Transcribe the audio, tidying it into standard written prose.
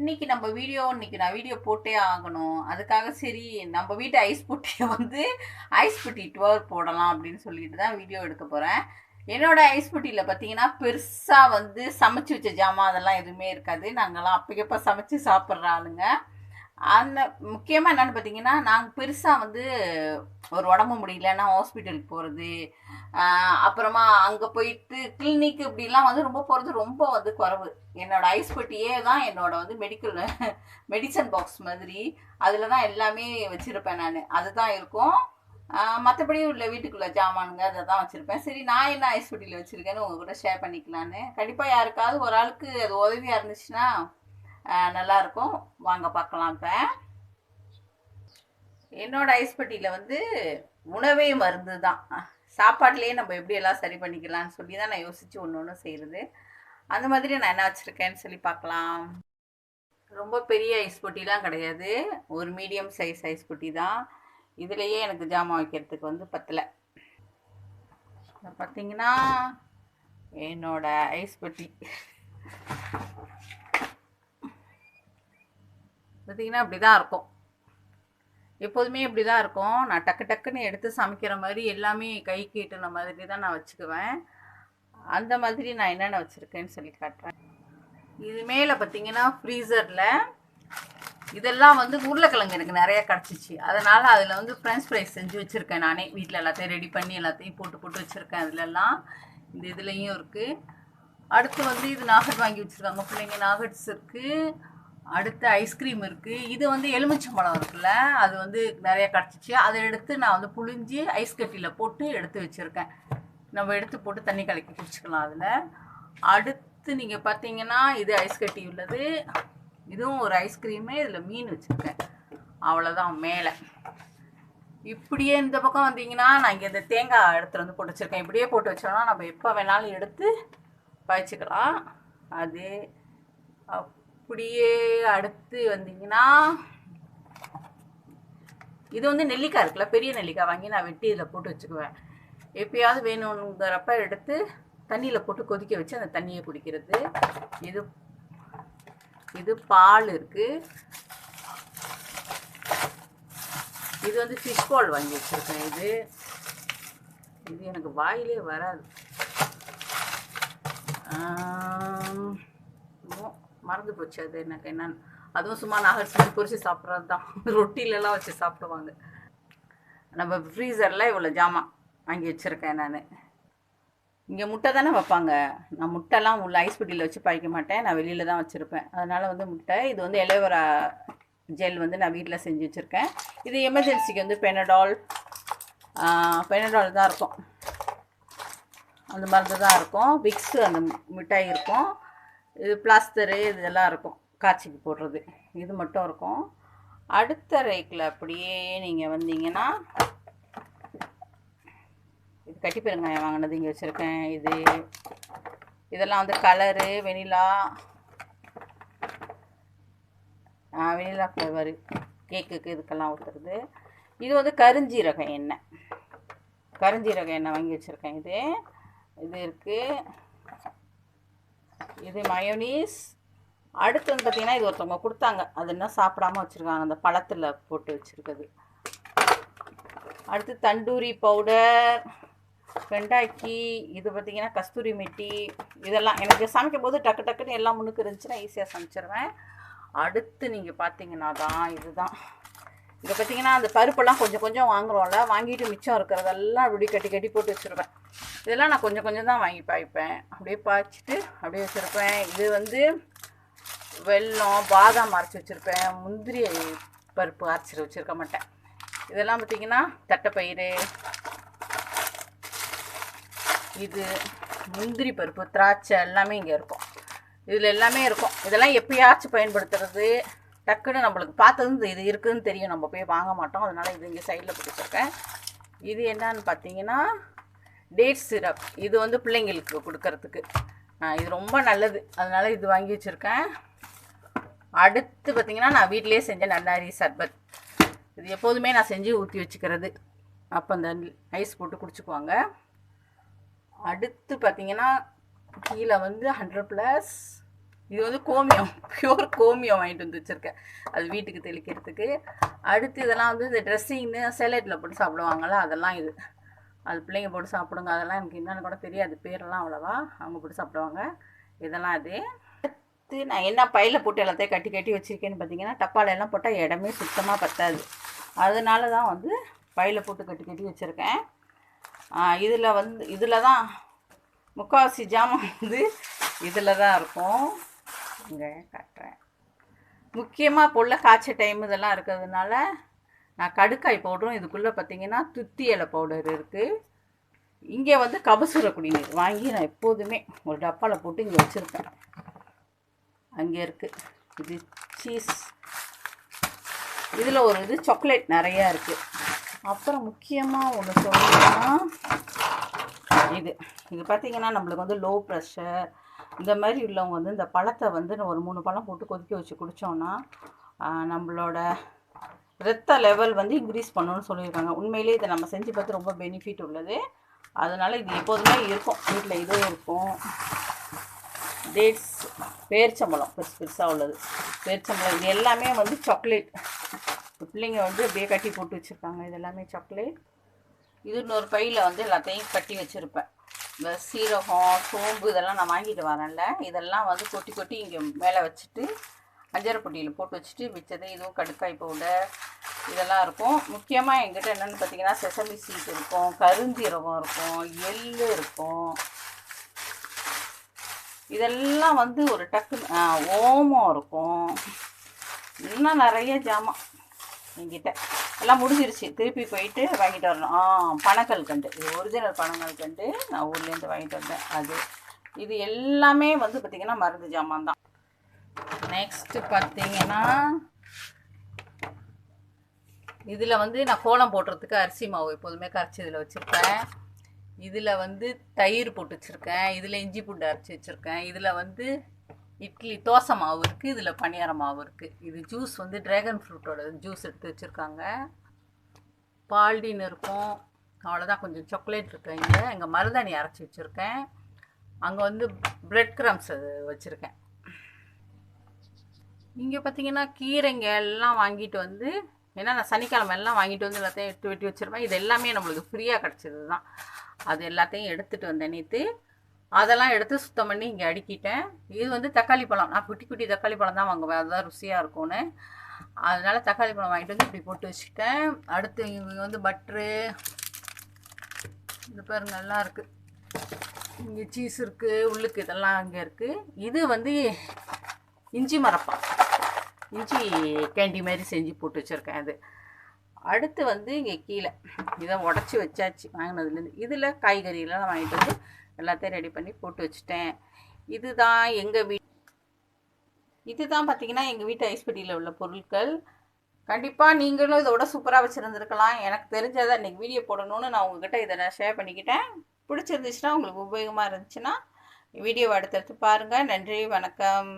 இன்னைக்கு நான் வீடியோ போட்டே ஆகணும். அதுக்காக சரி நம்ம வீட்டு ஐஸ் புட்டியை வந்து ஐஸ் புட்டி டூர் போடலாம் அப்படின்னு சொல்லிட்டு தான் வீடியோ எடுக்க போகிறேன். என்னோட ஐஸ் புட்டியில் பார்த்தீங்கன்னா பெருசாக வந்து சமைச்சு வச்ச ஜாமான் அதெல்லாம் எதுவுமே இருக்காது. நாங்கள்லாம் அப்பக்கப்போ சமைச்சு சாப்பிட்ற ஆளுங்க. அந்த முக்கியமாக என்னென்னு பார்த்தீங்கன்னா, நாங்கள் பெருசாக வந்து ஒரு உடம்பு முடியலன்னா ஹாஸ்பிட்டலுக்கு போகிறது, அப்புறமா அங்கே போயிட்டு கிளினிக் இப்படிலாம் வந்து ரொம்ப போகிறது ரொம்ப வந்து குறைவு. என்னோட ஐஸ் பெட்டியே தான் என்னோட வந்து மெடிசன் பாக்ஸ் மாதிரி. அதில் தான் எல்லாமே வச்சுருப்பேன் நான். அதுதான் இருக்கும். மற்றபடி உள்ள வீட்டுக்குள்ள ஜாமானுங்க அதை தான் வச்சுருப்பேன். சரி, நான் என்ன ஐஸ் பெட்டியில் வச்சுருக்கேன்னு உங்கள் கூட ஷேர் பண்ணிக்கலான்னு. கண்டிப்பாக யாருக்காவது ஒரு ஆளுக்கு அது உதவியாக இருந்துச்சுன்னா நல்லாயிருக்கும். வாங்க பார்க்கலாம். இப்போ என்னோட ஐஸ் பெட்டியில் வந்து உணவே மருந்து தான். சாப்பாட்டிலேயே நம்ம எப்படியெல்லாம் சரி பண்ணிக்கலாம்னு சொல்லி தான் நான் யோசித்து ஒன்று ஒன்று செய்கிறது. அந்த மாதிரி நான் என்ன வச்சுருக்கேன்னு சொல்லி பார்க்கலாம். ரொம்ப பெரிய ஐஸ் பொட்டிலாம் கிடையாது, ஒரு மீடியம் சைஸ் ஐஸ் பொட்டி தான். இதுலேயே எனக்கு ஜாமான் வைக்கிறதுக்கு வந்து பத்தலை. பார்த்தீங்கன்னா என்னோட ஐஸ் பொட்டி பார்த்தீங்கன்னா இப்படி தான் இருக்கும். எப்போதுமே இப்படி தான் இருக்கும். நான் டக்கு டக்குன்னு எடுத்து சமைக்கிற மாதிரி எல்லாமே கைக்கு எட்டுன மாதிரி தான் நான் வச்சுக்குவேன். அந்த மாதிரி நான் என்னென்ன வச்சுருக்கேன்னு சொல்லி காட்டுறேன். இது மேலே பார்த்தீங்கன்னா ஃப்ரீசரில் இதெல்லாம் வந்து உருளைக்கிழங்கு எனக்கு நிறையா கிடச்சிச்சு. அதனால் அதில் வந்து ஃப்ரெஞ்ச் ஃப்ரைஸ் செஞ்சு வச்சுருக்கேன். நானே வீட்டில் எல்லாத்தையும் ரெடி பண்ணி எல்லாத்தையும் போட்டு வச்சுருக்கேன். அதிலெல்லாம் இந்த இதுலேயும் இருக்குது. அடுத்து வந்து இது நாகட் வாங்கி வச்சுருக்காங்க பிள்ளைங்க, நாகட்ஸ் இருக்குது. அடுத்து ஐஸ்கிரீம் இருக்குது. இது வந்து எலுமிச்சம்பழம் இருக்குல்ல, அது வந்து நிறைய கிடச்சிச்சு. அதை எடுத்து நான் வந்து புழிஞ்சு ஐஸ் கட்டியில் போட்டு எடுத்து வச்சுருக்கேன். நம்ம எடுத்து போட்டு தண்ணி கலக்கி குடிச்சிக்கலாம் அதில். அடுத்து நீங்கள் பார்த்தீங்கன்னா இது ஐஸ் கட்டி உள்ளது. இதுவும் ஒரு ஐஸ்கிரீமு. இதில் மீன் வச்சுருக்கேன். அவ்வளோதான். மேலே இப்படியே இந்த பக்கம் வந்தீங்கன்னா நான் இங்கே இந்த தேங்காய் எடுத்துகிட்டு வந்து போட்டு வச்சுருக்கேன். இப்படியே போட்டு வச்சோன்னா நம்ம எப்போ வேணாலும் எடுத்து பயிச்சுக்கலாம். அது அப்படியே அடுத்து வந்தீங்கன்னா இது வந்து நெல்லிக்காய் இருக்குல்ல, பெரிய நெல்லிக்காய் வாங்கி நான் வெட்டி இதில் போட்டு வச்சுக்குவேன். எப்பயாவது வேணுங்கிறப்ப எடுத்து தண்ணியில் போட்டு கொதிக்க வச்சு அந்த தண்ணியை குடிக்கிறது. இது பால் இருக்குது. இது வந்து ஃபிஷ் பால் வாங்கி வச்சுருக்கேன். இது எனக்கு வாயிலே வராது. மறந்து போச்சு அது எனக்கு என்னன்னு. அதுவும் சும்மா நாகரிகம் பொரிச்சு சாப்பிட்றது தான். ரொட்டிலெலாம் வச்சு சாப்பிடுவாங்க. நம்ம ஃப்ரீசரில் இவ்வளோ ஜாமான் வாங்கி வச்சுருக்கேன் நான். இங்கே முட்டை தானே வைப்பாங்க. நான் முட்டைலாம் உள்ள ஐஸ் பெட்டியில் வச்சு பழிக்க மாட்டேன். நான் வெளியில் தான் வச்சுருப்பேன். அதனால் வந்து முட்டை. இது வந்து எலோவேரா ஜெல் வந்து நான் வீட்டில் செஞ்சு வச்சுருக்கேன். இது எமர்ஜென்சிக்கு வந்து பெனடால் தான் இருக்கும். அந்த மருந்து தான் இருக்கும். விக்ஸு அந்த மிட்டாய் இருக்கும். இது பிளாஸ்டரு இதெல்லாம் இருக்கும் காய்ச்சிக்கு போடுறது. இது மட்டும் இருக்கும். அடுத்த ரேக்கில் அப்படியே நீங்கள் வந்தீங்கன்னா இது கட்டி பெருங்காயம் வாங்கினது இங்கே வச்சுருக்கேன். இதெல்லாம் வந்து கலரு வெனிலா ஃப்ளேவரு கேக்குக்கு இதுக்கெல்லாம் ஊற்றுறது. இது வந்து கருஞ்சீரக எண்ணெய் வாங்கி வச்சுருக்கேன். இது இருக்குது. இது மயோனீஸ். அடுத்து வந்து பார்த்திங்கன்னா இது ஒருத்தவங்க கொடுத்தாங்க. அது என்ன சாப்பிடாமல் வச்சுருக்காங்க, அந்த பழத்தில் போட்டு வச்சுருக்குது. அடுத்து தண்டூரி பவுடர், வெண்டாக்கி. இது பார்த்திங்கன்னா கஸ்தூரி மெட்டி. இதெல்லாம் எனக்கு சமைக்கும் போது டக்கு டக்குன்னு எல்லாம் முன்னுக்கு இருந்துச்சுன்னா ஈஸியாக சமைச்சிருவேன். அடுத்து நீங்கள் பார்த்தீங்கன்னா தான் இதுதான். இங்கே பார்த்தீங்கன்னா அந்த பருப்பெல்லாம் கொஞ்சம் கொஞ்சம் வாங்குகிறோம்ல, வாங்கிட்டு மிச்சம் இருக்கிறதெல்லாம் அப்படி கட்டி போட்டு வச்சுருவேன். இதெல்லாம் நான் கொஞ்சம் கொஞ்சம் தான் வாங்கி பாய்ப்பேன். அப்படியே பாய்ச்சிட்டு அப்படியே வச்சுருப்பேன். இது வந்து வெல்லம் பாதாம் அரைச்சி வச்சுருப்பேன். முந்திரி பருப்பு அரைச்சி வச்சுருக்க மாட்டேன். இதெல்லாம் பார்த்திங்கன்னா தட்டைப்பயிறு, இது முந்திரி பருப்பு, திராட்சை எல்லாமே இங்கே இருக்கும். இதில் எல்லாமே இருக்கும். இதெல்லாம் எப்பயாச்சும் பயன்படுத்துறது. டக்குன்னு நம்மளுக்கு பார்த்தது இது இருக்குதுன்னு தெரியும், நம்ம போய் வாங்க மாட்டோம். அதனால் இது இங்கே சைடில் போட்டு வச்சுருக்கேன். இது என்னன்னு பார்த்தீங்கன்னா டேட் சிரப். இது வந்து பிள்ளைங்களுக்கு கொடுக்கறதுக்கு இது ரொம்ப நல்லது. அதனால் இது வாங்கி வச்சுருக்கேன். அடுத்து பார்த்திங்கன்னா நான் வீட்டிலே செஞ்ச நன்னாரி சர்பத். இது எப்போதுமே நான் செஞ்சு ஊற்றி வச்சுக்கிறது. அப்போ அந்த ஐஸ் போட்டு குடிச்சுக்குவாங்க. அடுத்து பார்த்திங்கன்னா கீழே வந்து 100+ இது வந்து கோமியம், பியூர் கோமியம் வாங்கிட்டு வந்து வச்சுருக்கேன், அது வீட்டுக்கு தெளிக்கிறதுக்கு. அடுத்து இதெல்லாம் வந்து இந்த ட்ரெஸ்ஸிங்னு சேலட்டில் போட்டு சாப்பிடுவாங்கள்ல, அதெல்லாம் இது. அது பிள்ளைங்க போட்டு சாப்பிடுங்க. அதெல்லாம் எனக்கு என்னென்னு கூட தெரியாது, பேரெல்லாம் அவ்வளோவா. அவங்க போட்டு சாப்பிடுவாங்க. இதெல்லாம் அது. அடுத்து நான் என்ன பையில் போட்டு எல்லாத்தையும் கட்டி கட்டி வச்சுருக்கேன்னு பார்த்தீங்கன்னா, டப்பாலெல்லாம் போட்டால் இடமே சுத்தமாக பத்தாது. அதனால தான் வந்து பையில் போட்டு கட்டி கட்டி வச்சுருக்கேன். இதில் தான் முக்கால்வாசி ஜாமான் வந்து இதில் தான் இருக்கும். இங்கே காட்டுறேன். முக்கியமாக இப்போ உள்ள காய்ச்ச டைம் இதெல்லாம் இருக்கிறதுனால நான் கடுக்காய் பவுடரும், இதுக்குள்ளே பார்த்தீங்கன்னா துத்தி இலை பவுடர் இருக்குது. இங்கே வந்து கபசுர குடிநீர் வாங்கி நான் எப்போதுமே ஒரு டப்பாவில் போட்டு இங்கே வச்சுருப்பேன். அங்கே இருக்குது. இது சீஸ், இதில் ஒரு இது சாக்லேட் நிறையா இருக்குது. அப்புறம் முக்கியமாக ஒன்று சொல்லணும்னா இது பார்த்திங்கன்னா நம்மளுக்கு வந்து லோ ப்ரெஷர் இந்த மாதிரி உள்ளவங்க வந்து இந்த பழத்தை வந்து ஒரு 3 பழம் போட்டு கொதிக்க வச்சு குடித்தோன்னா நம்மளோட ரத்த லெவல் வந்து இன்க்ரீஸ் பண்ணணும்னு சொல்லியிருக்காங்க. உண்மையிலே இதை நம்ம செஞ்சு பார்த்து ரொம்ப பெனிஃபிட் உள்ளது. அதனால் இது எப்போதுமே இருக்கும் வீட்டில். இதே இருக்கும். டேட்ஸ், பேரிச்சம்பழம் பெருசாக உள்ளது, பேரிச்சம்பழம். இது எல்லாமே வந்து சாக்லேட். பிள்ளைங்க வந்து அப்படியே கட்டி போட்டு வச்சுருக்காங்க. இது எல்லாமே சாக்லேட். இது இன்னொரு பையில் வந்து எல்லாத்தையும் கட்டி வச்சுருப்பேன். இந்த சீரகம், சோம்பு இதெல்லாம் நான் வாங்கிட்டு வரேன்ல, இதெல்லாம் வந்து கொட்டி கொட்டி இங்கே மேலே வச்சுட்டு அஞ்சரை பொட்டியில் போட்டு வச்சுட்டு மிச்சது இதுவும் கடுக்காய் பவுடர் இதெல்லாம் இருக்கும். முக்கியமாக எங்கிட்ட என்னென்னு பார்த்தீங்கன்னா செசமி சீட் இருக்கும், கருஞ்சீரகம் இருக்கும், எள்ளு இருக்கும். இதெல்லாம் வந்து ஒரு டக்கு ஓமம் இருக்கும். இன்னும் நிறைய ஜாமான் என்கிட்ட எல்லாம் முடிஞ்சிருச்சு. திருப்பி போயிட்டு வாங்கிட்டு வரணும். பனக்கல்கண்டு, இது ஒரிஜினல் பனக்கல்கண்டு நான் ஊர்லேருந்து வாங்கிட்டு வந்தேன். அது இது எல்லாமே வந்து பார்த்திங்கன்னா மருந்து ஜாமான் தான். நெக்ஸ்ட்டு பார்த்திங்கன்னா இதில் வந்து நான் கோலம் போடுறதுக்கு அரிசி மாவு எப்போதுமே கரைச்சி இதில் வச்சுருப்பேன். இதில் வந்து தயிர் போட்டு வச்சுருக்கேன். இதில் இஞ்சி பூண்டு அரைச்சி வச்சுருக்கேன். இதில் வந்து இட்லி தோசை மாவு இருக்குது. இதில் பனியார மாவு இருக்குது. இது ஜூஸ் வந்து ட்ராகன் ஃப்ரூட்டோட ஜூஸ் எடுத்து வச்சுருக்காங்க. பால்டின் இருக்கும். அவ்வளோதான். கொஞ்சம் சாக்லேட் இருக்குது. இங்கே மருதாணி அரைச்சி வச்சுருக்கேன். அங்கே வந்து ப்ரெட் க்ரம்ஸ் வச்சுருக்கேன். இங்கே பார்த்தீங்கன்னா கீரைங்க எல்லாம் வாங்கிட்டு வந்து, ஏன்னா நான் சனிக்கிழமை எல்லாம் வாங்கிட்டு வந்து எல்லாத்தையும் எடுத்து வெட்டி வச்சுருப்பேன். இது எல்லாமே நம்மளுக்கு ஃப்ரீயாக கிடச்சிது தான். அது எல்லாத்தையும் எடுத்துகிட்டு வந்தேன் நேற்று. அதெல்லாம் எடுத்து சுத்தம் பண்ணி இங்கே அடுக்கிட்டேன். இது வந்து தக்காளி பழம். நான் குட்டி குட்டி தக்காளி பழம் தான் வாங்குவேன், அதுதான் ருசியாக இருக்கும்னு. அதனால் தக்காளி பழம் வாங்கிட்டு வந்து இப்படி போட்டு வச்சுட்டேன். அடுத்து இங்கே வந்து பட்ரு, இது பாருங்க எல்லாம் இருக்குது. இங்கே சீஸ் இருக்குது, உள்ளுக்கு இதெல்லாம் அங்கே இருக்குது. இது வந்து இஞ்சி மரப்பா, இஞ்சி கேண்டி மாதிரி செஞ்சு போட்டு வச்சுருக்கேன். அது அடுத்து வந்து இங்கே கீழே இதை உடச்சி வச்சாச்சு வாங்கினதுலேருந்து. இதில் காய்கறியெல்லாம் வாங்கிட்டு வந்து எல்லாத்தையும் ரெடி பண்ணி போட்டு வச்சுட்டேன். இதுதான் எங்கள் இதுதான் பார்த்திங்கன்னா எங்கள் வீட்டு ஐஸ்பெட்டியில் உள்ள பொருட்கள். கண்டிப்பாக நீங்களும் இதோட சூப்பராக வச்சுருந்துருக்கலாம். எனக்கு தெரிஞ்சதை இன்றைக்கி வீடியோ போடணும்னு நான் உங்கள்கிட்ட இதை நான் ஷேர் பண்ணிக்கிட்டேன். பிடிச்சிருந்துச்சுன்னா, உங்களுக்கு உபயோகமாக இருந்துச்சுன்னா வீடியோவை அடுத்தடுத்து பாருங்கள். நன்றி, வணக்கம்.